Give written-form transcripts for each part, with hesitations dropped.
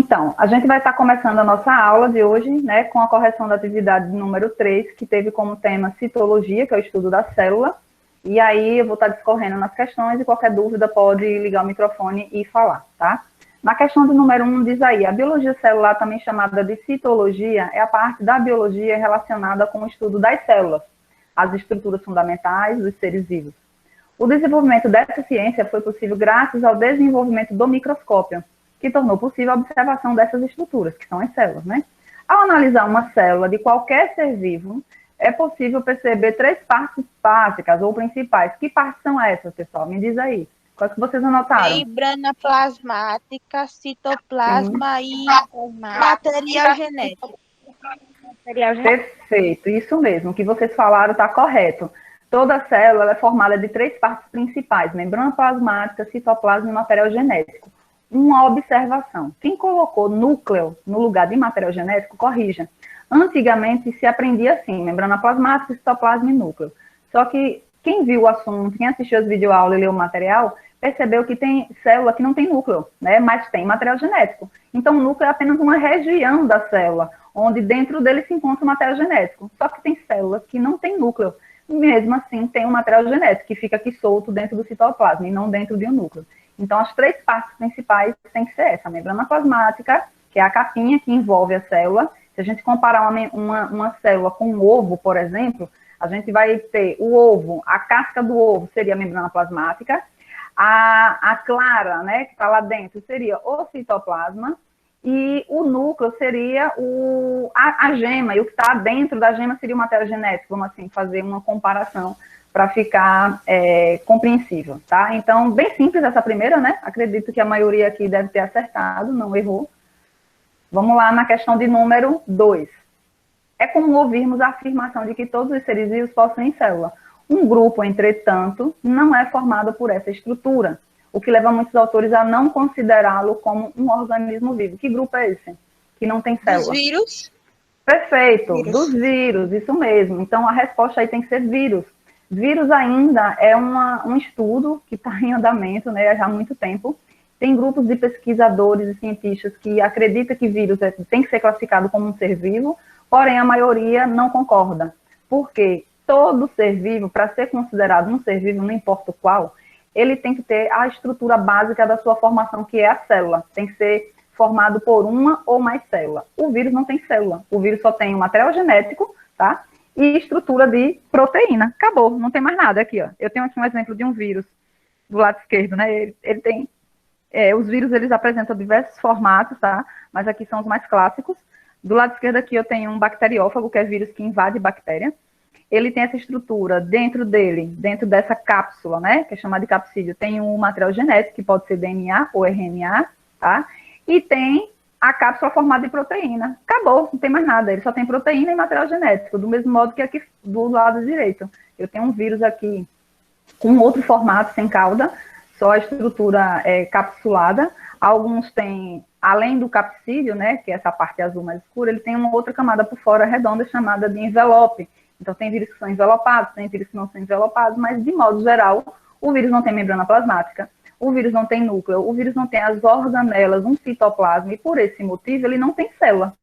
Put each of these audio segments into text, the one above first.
Então, a gente vai estar começando a nossa aula de hoje, né, com a correção da atividade número 3, que teve como tema citologia, que é o estudo da célula. E aí eu vou estar discorrendo nas questões e qualquer dúvida pode ligar o microfone e falar, tá? Na questão do número 1 diz aí, a biologia celular, também chamada de citologia, é a parte da biologia relacionada com o estudo das células, as estruturas fundamentais dos seres vivos. O desenvolvimento dessa ciência foi possível graças ao desenvolvimento do microscópio, que tornou possível a observação dessas estruturas, que são as células, né? Ao analisar uma célula de qualquer ser vivo, é possível perceber 3 partes básicas ou principais. Que partes são essas, pessoal? Me diz aí. Quais que vocês anotaram? Membrana plasmática, Sim. citoplasma e material genético. Perfeito, isso mesmo. O que vocês falaram está correto. Toda célula é formada de 3 partes principais, membrana plasmática, citoplasma e material genético. Uma observação. Quem colocou núcleo no lugar de material genético, corrija. Antigamente se aprendia assim, membrana plasmática, citoplasma e núcleo. Só que quem viu o assunto, quem assistiu as videoaulas e leu o material, percebeu que tem célula que não tem núcleo, né? Mas tem material genético. Então o núcleo é apenas uma região da célula, onde dentro dele se encontra o material genético. Só que tem células que não tem núcleo. Mesmo assim, tem um material genético que fica aqui solto dentro do citoplasma e não dentro de um núcleo. Então, as 3 partes principais têm que ser essa, a membrana plasmática, que é a capinha que envolve a célula. Se a gente comparar uma célula com um ovo, por exemplo, a gente vai ter o ovo, a casca do ovo seria a membrana plasmática, a clara, né, que está lá dentro, seria o citoplasma, e o núcleo seria a gema, e o que está dentro da gema seria o material genético, vamos assim, fazer uma comparação para ficar compreensível, tá? Então, bem simples essa primeira, né? Acredito que a maioria aqui deve ter acertado, não errou. Vamos lá na questão de número 2. É comum ouvirmos a afirmação de que todos os seres vivos possuem célula. Um grupo, entretanto, não é formado por essa estrutura, o que leva muitos autores a não considerá-lo como um organismo vivo. Que grupo é esse? Que não tem célula? Dos vírus? Perfeito, dos vírus, isso mesmo. Então, a resposta aí tem que ser vírus. Vírus ainda é um estudo que está em andamento, né, já há muito tempo. Tem grupos de pesquisadores e cientistas que acreditam que vírus tem que ser classificado como um ser vivo, porém a maioria não concorda. Porque todo ser vivo, para ser considerado um ser vivo, não importa o qual, ele tem que ter a estrutura básica da sua formação, que é a célula. Tem que ser formado por uma ou mais células. O vírus não tem célula. O vírus só tem o material genético, tá? E estrutura de proteína. Acabou, não tem mais nada aqui, ó. Eu tenho aqui um exemplo de um vírus do lado esquerdo, né? Ele tem... os vírus, eles apresentam diversos formatos, tá? Mas aqui são os mais clássicos. Do lado esquerdo aqui eu tenho um bacteriófago, que é vírus que invade bactéria. Ele tem essa estrutura dentro dele, dentro dessa cápsula, né? Que é chamada de capsídeo. Tem um material genético, que pode ser DNA ou RNA, tá? E tem a cápsula formada de proteína. Acabou, não tem mais nada. Ele só tem proteína e material genético, do mesmo modo que aqui do lado direito. Eu tenho um vírus aqui com outro formato, sem cauda, só a estrutura capsulada. Alguns têm, além do capsídeo, né, que é essa parte azul mais escura, ele tem uma outra camada por fora redonda chamada de envelope. Então, tem vírus que são envelopados, tem vírus que não são envelopados, mas, de modo geral, o vírus não tem membrana plasmática, o vírus não tem núcleo, o vírus não tem as organelas, um citoplasma, e por esse motivo ele não tem célula.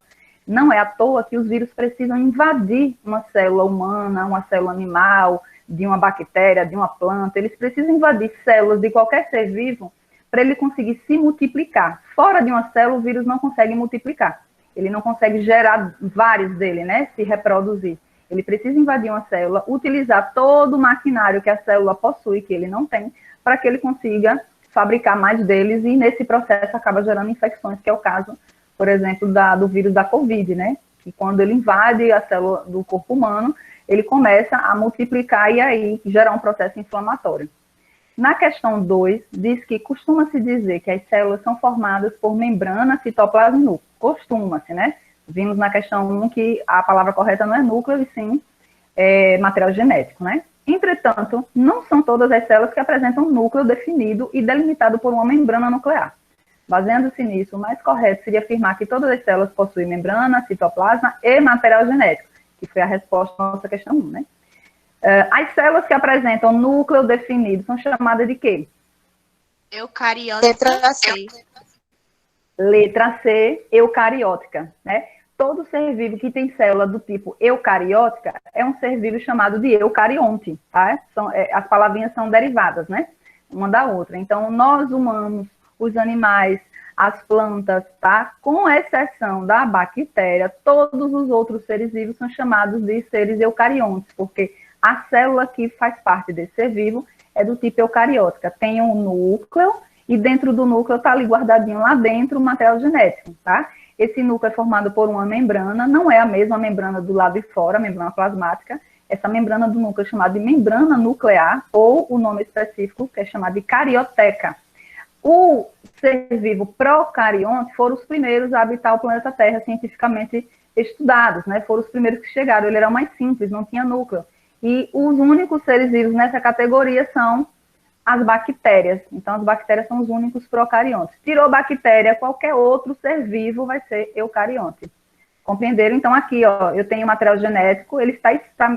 Não é à toa que os vírus precisam invadir uma célula humana, uma célula animal, de uma bactéria, de uma planta. Eles precisam invadir células de qualquer ser vivo para ele conseguir se multiplicar. Fora de uma célula, o vírus não consegue multiplicar. Ele não consegue gerar vários dele, né? Se reproduzir. Ele precisa invadir uma célula, utilizar todo o maquinário que a célula possui, que ele não tem, para que ele consiga fabricar mais deles, e nesse processo acaba gerando infecções, que é o caso, por exemplo, do vírus da Covid, né? Que quando ele invade a célula do corpo humano, ele começa a multiplicar e aí gerar um processo inflamatório. Na questão 2, diz que costuma-se dizer que as células são formadas por membrana, citoplasma e núcleo. Costuma-se, né? Vimos na questão 1 que a palavra correta não é núcleo, e sim material genético, né? Entretanto, não são todas as células que apresentam um núcleo definido e delimitado por uma membrana nuclear. Baseando-se nisso, o mais correto seria afirmar que todas as células possuem membrana, citoplasma e material genético, que foi a resposta à nossa questão 1, né? As células que apresentam núcleo definido são chamadas de quê? Eucariotas. Letra C, eucariótica, né? Todo ser vivo que tem célula do tipo eucariótica é um ser vivo chamado de eucarionte, tá? As palavrinhas são derivadas, né? Uma da outra. Então, nós humanos, os animais, as plantas, tá? Com exceção da bactéria, todos os outros seres vivos são chamados de seres eucariontes, porque a célula que faz parte desse ser vivo é do tipo eucariótica. Tem um núcleo e dentro do núcleo está ali guardadinho lá dentro o material genético, tá? Esse núcleo é formado por uma membrana, não é a mesma membrana do lado de fora, a membrana plasmática. Essa membrana do núcleo é chamada de membrana nuclear, ou o nome específico, que é chamado de carioteca. O ser vivo procarionte foram os primeiros a habitar o planeta Terra, cientificamente estudados, né? Foram os primeiros que chegaram, ele era mais simples, não tinha núcleo. E os únicos seres vivos nessa categoria são as bactérias. Então, as bactérias são os únicos procariontes. Tirou bactéria, qualquer outro ser vivo vai ser eucarionte. Compreenderam? Então, aqui, ó, eu tenho material genético, ele está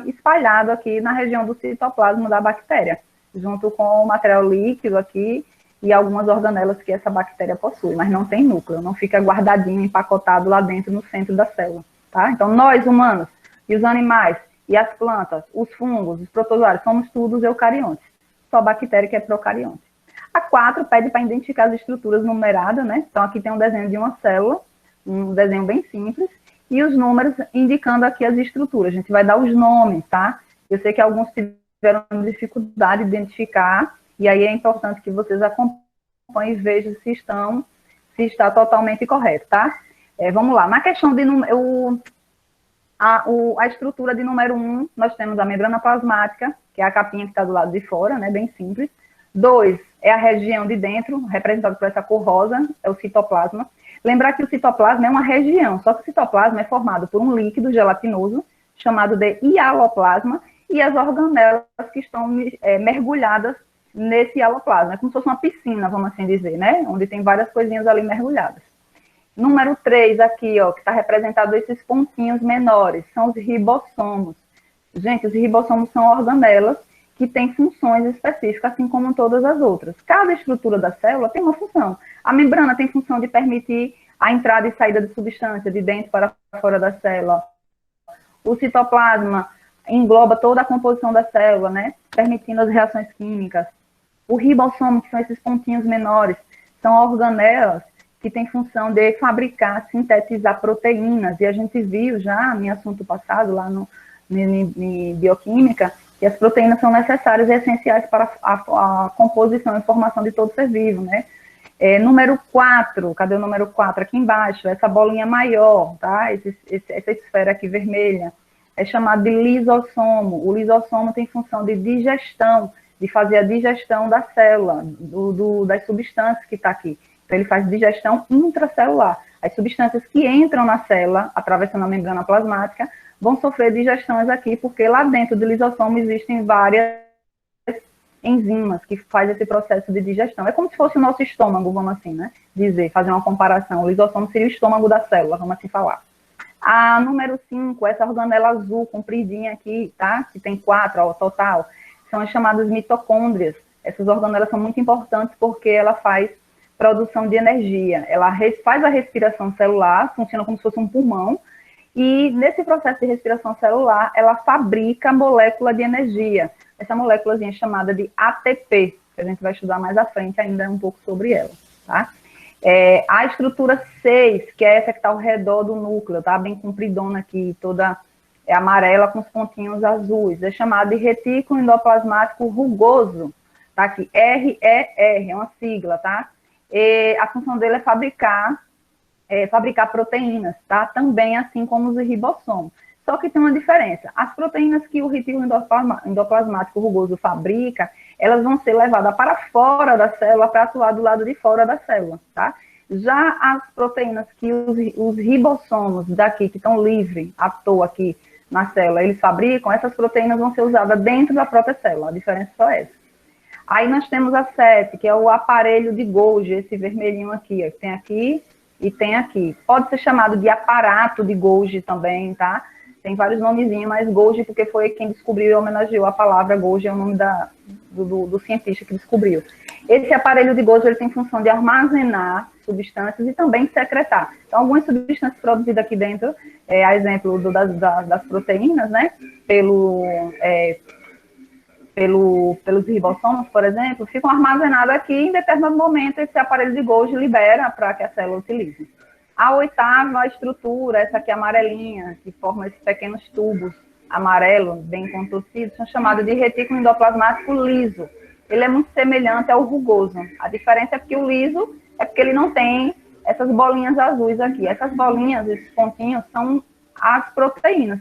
espalhado aqui na região do citoplasma da bactéria, junto com o material líquido aqui e algumas organelas que essa bactéria possui, mas não tem núcleo, não fica guardadinho, empacotado lá dentro, no centro da célula, tá? Então, nós, humanos, e os animais, e as plantas, os fungos, os protozoários, somos todos eucariontes. Só a bactéria que é procarionte. A 4 pede para identificar as estruturas numeradas, né? Então, aqui tem um desenho de uma célula, um desenho bem simples, e os números indicando aqui as estruturas. A gente vai dar os nomes, tá? Eu sei que alguns tiveram dificuldade de identificar, e aí é importante que vocês acompanhem e vejam se está totalmente correto, tá? Vamos lá. Na questão de a estrutura de número 1, nós temos a membrana plasmática, que é a capinha que está do lado de fora, né, bem simples. 2 é a região de dentro, representada por essa cor rosa, é o citoplasma. Lembrar que o citoplasma é uma região, só que o citoplasma é formado por um líquido gelatinoso, chamado de hialoplasma, e as organelas que estão mergulhadas nesse hialoplasma. É como se fosse uma piscina, vamos assim dizer, né, onde tem várias coisinhas ali mergulhadas. Número 3 aqui, ó, que está representado esses pontinhos menores, são os ribossomos. Gente, os ribossomos são organelas que têm funções específicas, assim como todas as outras. Cada estrutura da célula tem uma função. A membrana tem função de permitir a entrada e saída de substância de dentro para fora da célula. O citoplasma engloba toda a composição da célula, né, permitindo as reações químicas. O ribossomo, que são esses pontinhos menores, são organelas que têm função de fabricar, sintetizar proteínas. E a gente viu já em assunto passado, lá no bioquímica, que as proteínas são necessárias e essenciais para a composição e formação de todo ser vivo, né? Número 4, cadê o número 4? Aqui embaixo, essa bolinha maior, tá? Essa esfera aqui vermelha, é chamado de lisossomo. O lisossomo tem função de digestão, de fazer a digestão da célula, das substâncias que está aqui. Então, ele faz digestão intracelular. As substâncias que entram na célula, atravessando a membrana plasmática, vão sofrer digestões aqui, porque lá dentro do lisossomo existem várias enzimas que fazem esse processo de digestão. É como se fosse o nosso estômago, vamos assim, né? Fazer uma comparação. O lisossomo seria o estômago da célula, vamos assim falar. A número 5, essa organela azul, compridinha aqui, tá? Que tem 4 ao total, são as chamadas mitocôndrias. Essas organelas são muito importantes porque ela faz produção de energia. Ela faz a respiração celular, funciona como se fosse um pulmão, e nesse processo de respiração celular, ela fabrica molécula de energia. Essa moléculazinha é chamada de ATP, que a gente vai estudar mais à frente ainda um pouco sobre ela, tá? A estrutura 6, que é essa que está ao redor do núcleo, tá? Bem compridona aqui, toda amarela com os pontinhos azuis. É chamada de retículo endoplasmático rugoso, tá? Aqui, RER, é uma sigla, tá? A função dele é fabricar proteínas, tá? Também assim como os ribossomos. Só que tem uma diferença. As proteínas que o retículo endoplasmático rugoso fabrica, elas vão ser levadas para fora da célula para atuar do lado de fora da célula, tá? Já as proteínas que os ribossomos daqui, que estão livres, à toa aqui na célula, eles fabricam, essas proteínas vão ser usadas dentro da própria célula. A diferença é só essa. Aí nós temos a 7, que é o aparelho de Golgi, esse vermelhinho aqui, ó, que tem aqui e tem aqui. Pode ser chamado de aparato de Golgi também, tá? Tem vários nomezinhos, mas Golgi porque foi quem descobriu e homenageou a palavra. Golgi é o nome do cientista que descobriu. Esse aparelho de Golgi ele tem função de armazenar substâncias e também secretar. Então, algumas substâncias produzidas aqui dentro, a exemplo das proteínas, né, pelos ribossomos, por exemplo, ficam armazenadas aqui e em determinado momento esse aparelho de Golgi libera para que a célula utilize. A oitava estrutura, essa aqui amarelinha, que forma esses pequenos tubos amarelos, bem contorcidos, são chamados de retículo endoplasmático liso. Ele é muito semelhante ao rugoso. A diferença é que o liso é porque ele não tem essas bolinhas azuis aqui. Essas bolinhas, esses pontinhos, são as proteínas,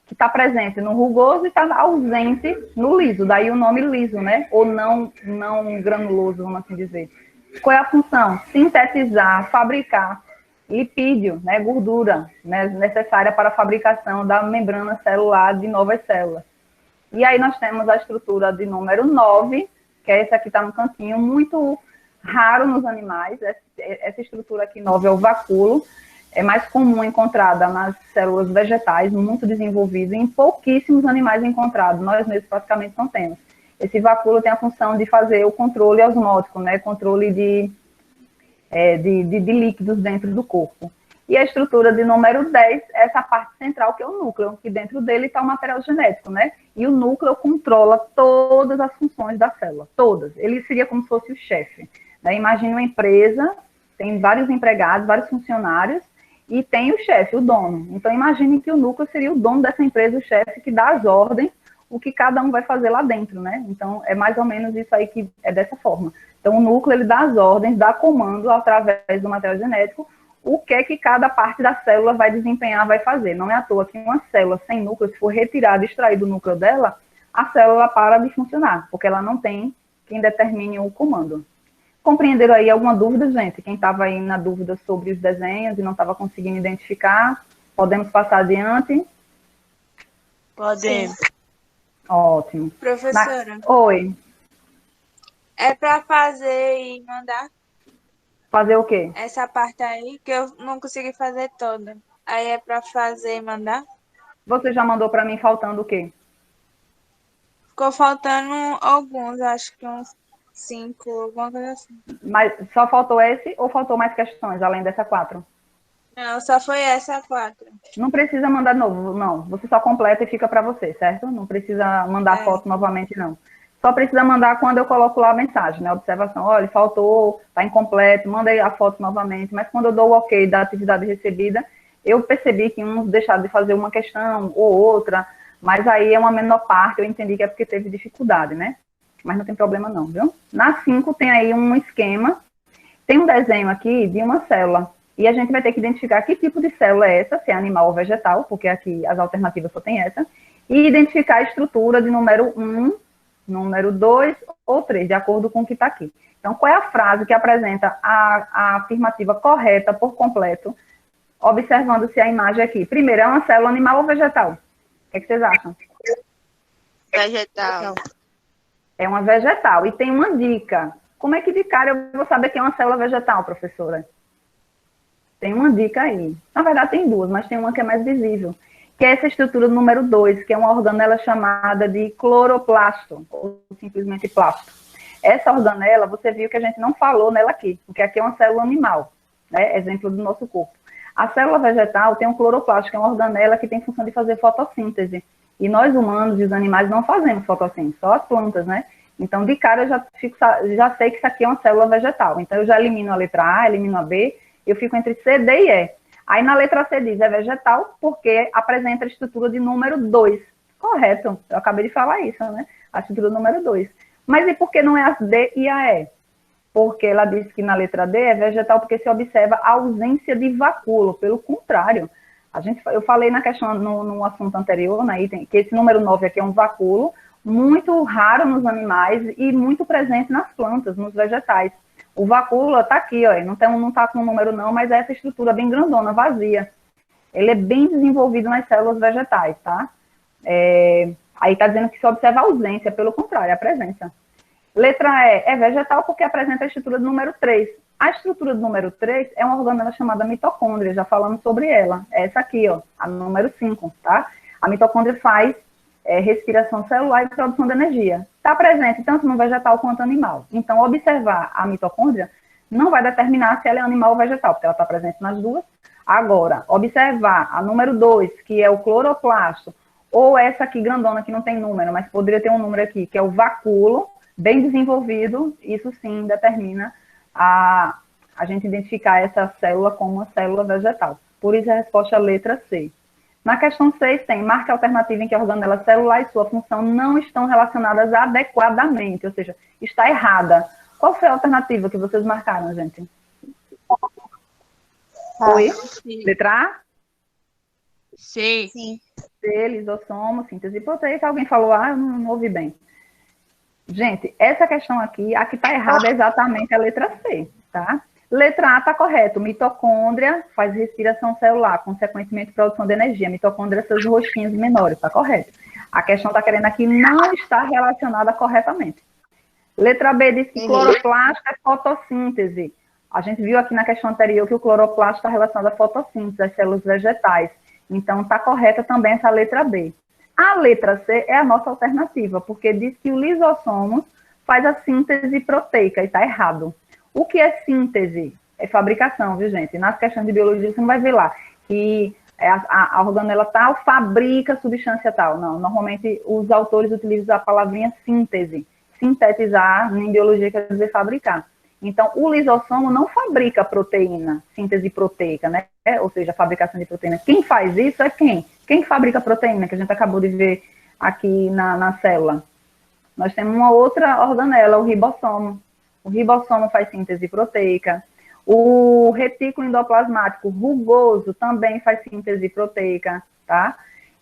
que está presente no rugoso e está ausente no liso. Daí o nome liso, né? Ou não granuloso, vamos assim dizer. Qual é a função? Sintetizar, fabricar lipídio, né, gordura, né, necessária para a fabricação da membrana celular de novas células. E aí nós temos a estrutura de número 9, que é essa aqui está no cantinho, muito raro nos animais. Essa estrutura aqui 9 é o vacúolo, é mais comum encontrada nas células vegetais, muito desenvolvida, em pouquíssimos animais encontrados, nós mesmos praticamente não temos. Esse vacúolo tem a função de fazer o controle osmótico, né, controle de líquidos dentro do corpo. E a estrutura de número 10 é essa parte central, que é o núcleo, que dentro dele está o material genético, né? E o núcleo controla todas as funções da célula, todas. Ele seria como se fosse o chefe, né? Imagine uma empresa, tem vários empregados, vários funcionários, e tem o chefe, o dono. Então, imagine que o núcleo seria o dono dessa empresa, o chefe, que dá as ordens, o que cada um vai fazer lá dentro, né? Então, é mais ou menos isso aí que é dessa forma. Então, o núcleo, ele dá as ordens, dá comando através do material genético, o que é que cada parte da célula vai desempenhar, vai fazer. Não é à toa que uma célula sem núcleo, se for retirada, extraído o núcleo dela, a célula para de funcionar, porque ela não tem quem determine o comando. Compreenderam aí alguma dúvida, gente? Quem estava aí na dúvida sobre os desenhos e não estava conseguindo identificar, podemos passar adiante? Podemos. Ótimo. Professora. Oi. É para fazer e mandar? Fazer o quê? Essa parte aí, que eu não consegui fazer toda. Aí é para fazer e mandar? Você já mandou para mim faltando o quê? Ficou faltando alguns, acho que uns 5, alguma coisa assim. Mas só faltou esse ou faltou mais questões, além dessa 4? Não, só foi essa 4. Não precisa mandar de novo, não. Você só completa e fica para você, certo? Não precisa mandar foto novamente, não. Só precisa mandar quando eu coloco lá a mensagem, né? Observação, olha, faltou, está incompleto, manda aí a foto novamente. Mas quando eu dou o ok da atividade recebida, eu percebi que uns deixaram de fazer uma questão ou outra, mas aí é uma menor parte, eu entendi que é porque teve dificuldade, né? Mas não tem problema não, viu? Na 5 tem aí um esquema, tem um desenho aqui de uma célula, e a gente vai ter que identificar que tipo de célula é essa, se é animal ou vegetal, porque aqui as alternativas só tem essa, e identificar a estrutura de número 1, número 2 ou 3, de acordo com o que está aqui. Então, qual é a frase que apresenta a afirmativa correta por completo, observando-se a imagem aqui? Primeiro, é uma célula animal ou vegetal? O que é que vocês acham? Vegetal. É uma vegetal. E tem uma dica. Como é que de cara eu vou saber que é uma célula vegetal, professora? Tem uma dica aí. Na verdade, tem duas, mas tem uma que é mais visível, que é essa estrutura número 2, que é uma organela chamada de cloroplasto, ou simplesmente plasto. Essa organela, você viu que a gente não falou nela aqui, porque aqui é uma célula animal, né? Exemplo do nosso corpo. A célula vegetal tem um cloroplasto, que é uma organela que tem função de fazer fotossíntese. E nós humanos e os animais não fazemos fotossíntese, só as plantas, né? Então, de cara, eu já sei que isso aqui é uma célula vegetal. Então, eu já elimino a letra A, elimino a B, eu fico entre C, D e E. Aí na letra C diz é vegetal porque apresenta a estrutura de número 2. Correto, eu acabei de falar isso, né? A estrutura número 2. Mas e por que não é a D e a E? Porque ela diz que na letra D é vegetal porque se observa a ausência de vacúolo. Pelo contrário, eu falei na questão, no assunto anterior, na item, que esse número 9 aqui é um vacúolo muito raro nos animais e muito presente nas plantas, nos vegetais. O vacúolo está aqui, ó, não está com o número não, mas é essa estrutura bem grandona, vazia. Ele é bem desenvolvido nas células vegetais, tá? Aí está dizendo que se observa a ausência, pelo contrário, a presença. Letra E é vegetal porque apresenta a estrutura do número 3. A estrutura do número 3 é uma organela chamada mitocôndria, já falamos sobre ela. É essa aqui, ó, a número 5, tá? A mitocôndria faz respiração celular e produção de energia. Está presente tanto no vegetal quanto no animal. Então, observar a mitocôndria não vai determinar se ela é animal ou vegetal, porque ela está presente nas duas. Agora, observar a número 2, que é o cloroplasto, ou essa aqui grandona, que não tem número, mas poderia ter um número aqui, que é o vacúolo, bem desenvolvido, isso sim determina a gente identificar essa célula como uma célula vegetal. Por isso a resposta é a letra C. Na questão 6 tem, marque a alternativa em que a organela celular e sua função não estão relacionadas adequadamente, ou seja, está errada. Qual foi a alternativa que vocês marcaram, gente? Oi? Letra A? Sim. C, lisossomo, síntese proteica. Alguém falou A? Eu não ouvi bem. Gente, essa questão aqui, a que está errada é exatamente a letra C, tá? Letra A está correto. Mitocôndria faz respiração celular, consequentemente produção de energia. Mitocôndria, seus rostinhos menores, está correto. A questão está querendo aqui não está relacionada corretamente. Letra B diz que cloroplasto é fotossíntese. A gente viu aqui na questão anterior que o cloroplasto está relacionado à fotossíntese das células vegetais. Então, está correta também essa letra B. A letra C é a nossa alternativa, porque diz que o lisossomo faz a síntese proteica, e está errado. O que é síntese? É fabricação, viu, gente? Nas questões de biologia, você não vai ver lá que a organela tal fabrica substância tal. Não, normalmente os autores utilizam a palavrinha síntese. Sintetizar, em biologia, quer dizer fabricar. Então, o lisossomo não fabrica proteína, síntese proteica, né? Ou seja, a fabricação de proteína. Quem faz isso é quem? Quem fabrica proteína, que a gente acabou de ver aqui na célula? Nós temos uma outra organela, o ribossomo. O ribossomo faz síntese proteica. O retículo endoplasmático rugoso também faz síntese proteica, tá?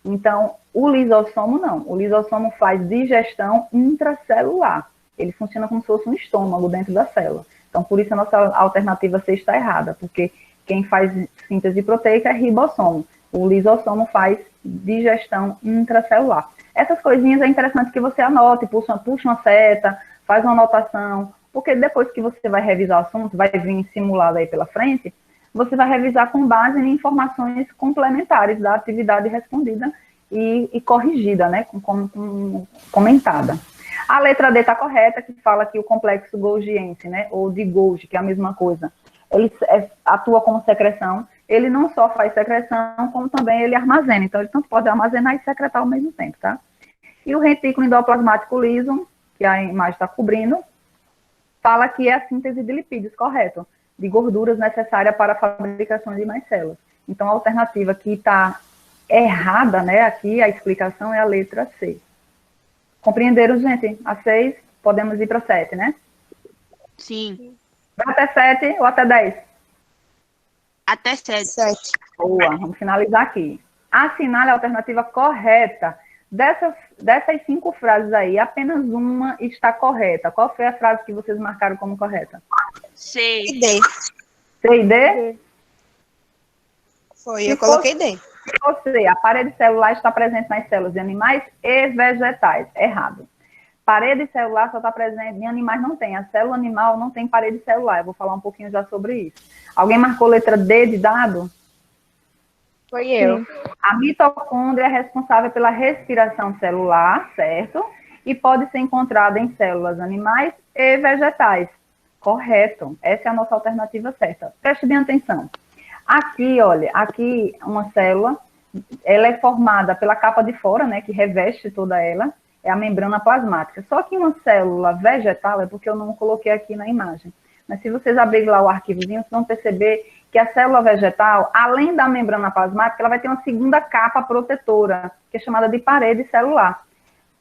Então, o lisossomo não. O lisossomo faz digestão intracelular. Ele funciona como se fosse um estômago dentro da célula. Então, por isso a nossa alternativa C está errada, porque quem faz síntese proteica é ribossomo. O lisossomo faz digestão intracelular. Essas coisinhas é interessante que você anote, puxa uma seta, faz uma anotação, porque depois que você vai revisar o assunto, vai vir simulado aí pela frente, você vai revisar com base em informações complementares da atividade respondida e corrigida, né, comentada. A letra D está correta, que fala que o complexo golgiense, né, ou de Golgi, que é a mesma coisa, ele atua como secreção, ele não só faz secreção, como também ele armazena. Então, ele tanto pode armazenar e secretar ao mesmo tempo, tá? E o retículo endoplasmático liso, que a imagem está cobrindo, fala que é a síntese de lipídios, correto, de gorduras necessárias para a fabricação de mais células. Então, a alternativa que está errada, né, aqui, a explicação é a letra C. Compreenderam, gente? A 6, podemos ir para 7, né? Sim. Vai até 7 ou até 10? Até 7. Boa, vamos finalizar aqui. Assinale a alternativa correta. Dessas 5 frases aí, apenas uma está correta. Qual foi a frase que vocês marcaram como correta? C. D. C e D? Foi, eu coloquei D. Você, a parede celular está presente nas células de animais e vegetais. Errado. Parede celular só está presente em animais, não tem. A célula animal não tem parede celular. Eu vou falar um pouquinho já sobre isso. Alguém marcou letra D de dado? Foi eu. Sim. A mitocôndria é responsável pela respiração celular, certo? E pode ser encontrada em células animais e vegetais. Correto. Essa é a nossa alternativa certa. Preste bem atenção. Aqui, olha, aqui uma célula, ela é formada pela capa de fora, né, que reveste toda ela, é a membrana plasmática. Só que uma célula vegetal, é porque eu não coloquei aqui na imagem, mas se vocês abrirem lá o arquivozinho, vocês vão perceber que a célula vegetal, além da membrana plasmática, ela vai ter uma segunda capa protetora, que é chamada de parede celular.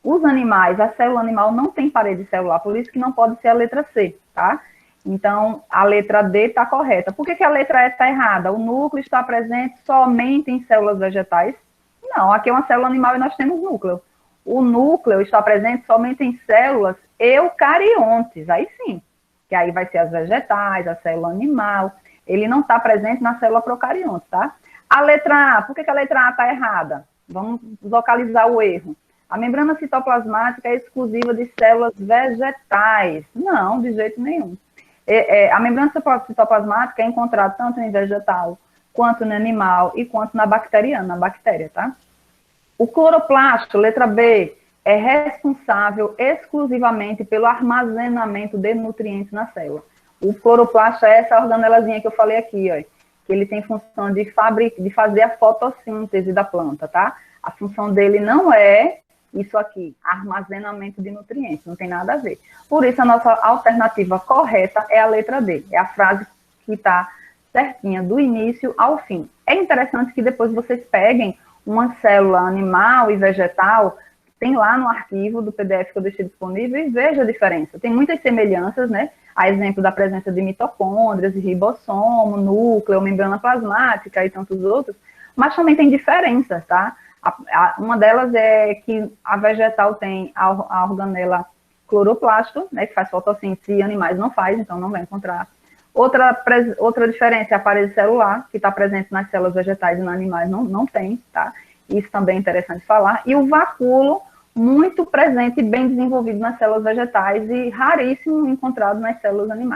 Os animais, a célula animal não tem parede celular, por isso que não pode ser a letra C, tá? Então, a letra D está correta. Por que a letra E está errada? O núcleo está presente somente em células vegetais? Não, aqui é uma célula animal e nós temos núcleo. O núcleo está presente somente em células eucariontes, aí sim, que aí vai ser as vegetais, a célula animal. Ele não está presente na célula procarionte, tá? A letra A, por que a letra A está errada? Vamos localizar o erro. A membrana citoplasmática é exclusiva de células vegetais. Não, de jeito nenhum. A membrana citoplasmática é encontrada tanto em vegetal, quanto no animal e quanto na bacteriana, na bactéria, tá? O cloroplasto, letra B, é responsável exclusivamente pelo armazenamento de nutrientes na célula. O cloroplasto é essa organelazinha que eu falei aqui, ó, que ele tem função de fazer a fotossíntese da planta, tá? A função dele não é isso aqui, armazenamento de nutrientes, não tem nada a ver. Por isso, a nossa alternativa correta é a letra D, é a frase que está certinha, do início ao fim. É interessante que depois vocês peguem uma célula animal e vegetal, tem lá no arquivo do PDF que eu deixei disponível, e veja a diferença. Tem muitas semelhanças, né? A exemplo da presença de mitocôndrias, ribossomo, núcleo, membrana plasmática e tantos outros, mas também tem diferenças, tá? Uma delas é que a vegetal tem a organela cloroplasto, né, que faz fotossíntese e animais não faz, então não vai encontrar. Outra diferença é a parede celular, que está presente nas células vegetais e nos animais não tem, tá? Isso também é interessante falar. E o vacúolo, muito presente e bem desenvolvido nas células vegetais e raríssimo encontrado nas células animais.